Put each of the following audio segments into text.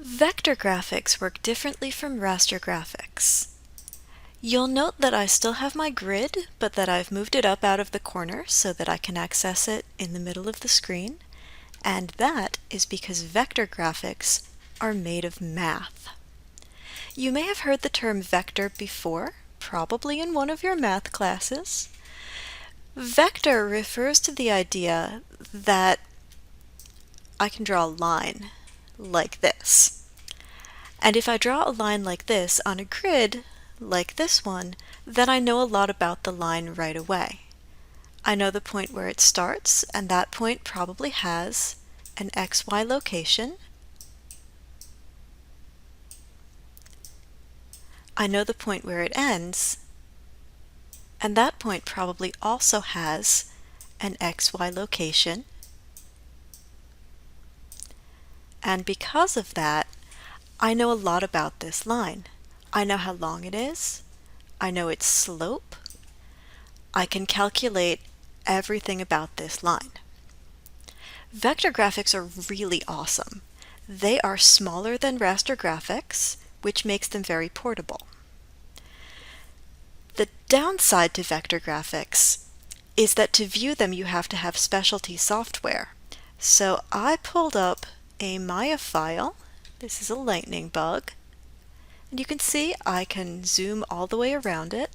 Vector graphics work differently from raster graphics. You'll note that I still have my grid, but that I've moved it up out of the corner so that I can access it in the middle of the screen, and that is because vector graphics are made of math. You may have heard the term vector before, probably in one of your math classes. Vector refers to the idea that I can draw a line like this. And if I draw a line like this on a grid, like this one, then I know a lot about the line right away. I know the point where it starts, and that point probably has an XY location. I know the point where it ends, and that point probably also has an XY location. And because of that, I know a lot about this line. I know how long it is. I know its slope. I can calculate everything about this line. Vector graphics are really awesome. They are smaller than raster graphics, which makes them very portable. The downside to vector graphics is that to view them you have to have specialty software. So I pulled up a Maya file. This is a lightning bug. And you can see I can zoom all the way around it.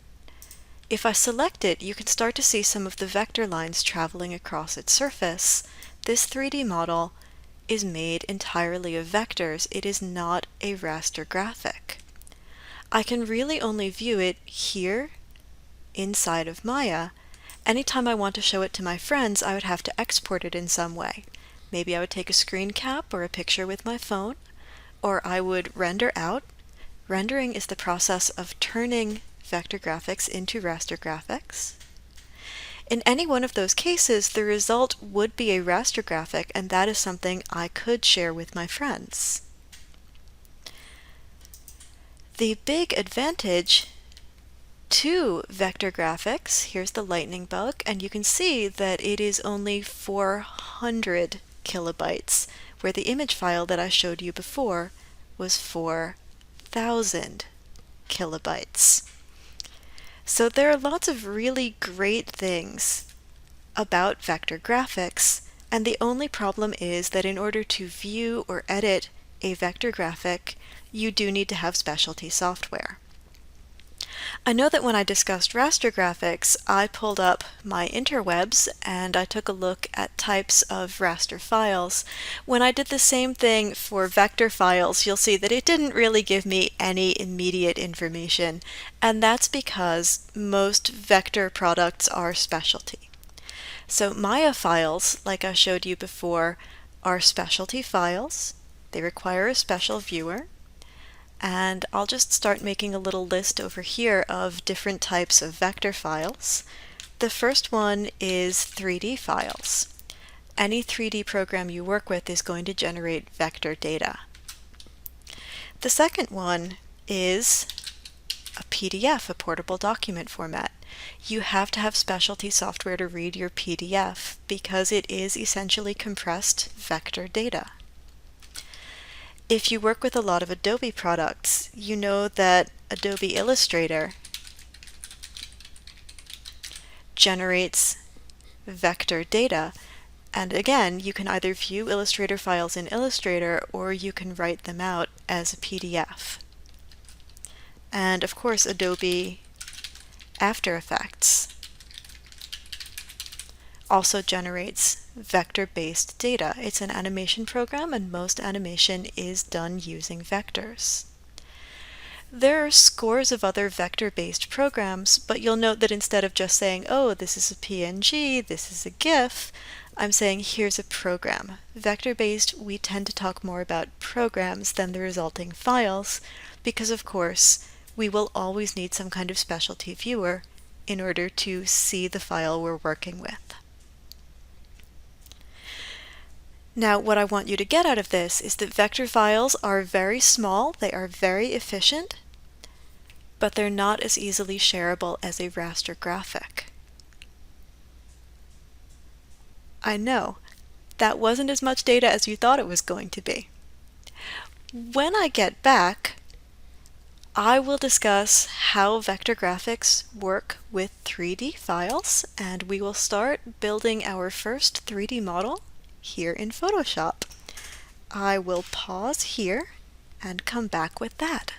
If I select it, you can start to see some of the vector lines traveling across its surface. This 3D model is made entirely of vectors. It is not a raster graphic. I can really only view it here inside of Maya. Anytime I want to show it to my friends, I would have to export it in some way. Maybe I would take a screen cap or a picture with my phone, or I would render out. Rendering is the process of turning vector graphics into raster graphics. In any one of those cases, the result would be a raster graphic, and that is something I could share with my friends. The big advantage to vector graphics, here's the lightning bug, and you can see that it is only 400 kilobytes, where the image file that I showed you before was 4,000 kilobytes. So there are lots of really great things about vector graphics, and the only problem is that in order to view or edit a vector graphic, you do need to have specialty software. I know that when I discussed raster graphics, I pulled up my interwebs and I took a look at types of raster files. When I did the same thing for vector files, you'll see that it didn't really give me any immediate information, and that's because most vector products are specialty. So Maya files, like I showed you before, are specialty files. They require a special viewer. And I'll just start making a little list over here of different types of vector files. The first one is 3D files. Any 3D program you work with is going to generate vector data. The second one is a PDF, a portable document format. You have to have specialty software to read your PDF because it is essentially compressed vector data. If you work with a lot of Adobe products, you know that Adobe Illustrator generates vector data. And again, you can either view Illustrator files in Illustrator or you can write them out as a PDF. And of course, Adobe After Effects also generates vector-based data. It's an animation program, and most animation is done using vectors. There are scores of other vector-based programs, but you'll note that instead of just saying, oh, this is a PNG, this is a GIF, I'm saying here's a program. Vector-based, we tend to talk more about programs than the resulting files, because of course, we will always need some kind of specialty viewer in order to see the file we're working with. Now, what I want you to get out of this is that vector files are very small, they are very efficient, but they're not as easily shareable as a raster graphic. I know, that wasn't as much data as you thought it was going to be. When I get back, I will discuss how vector graphics work with 3D files, and we will start building our first 3D model here in Photoshop. I will pause here and come back with that.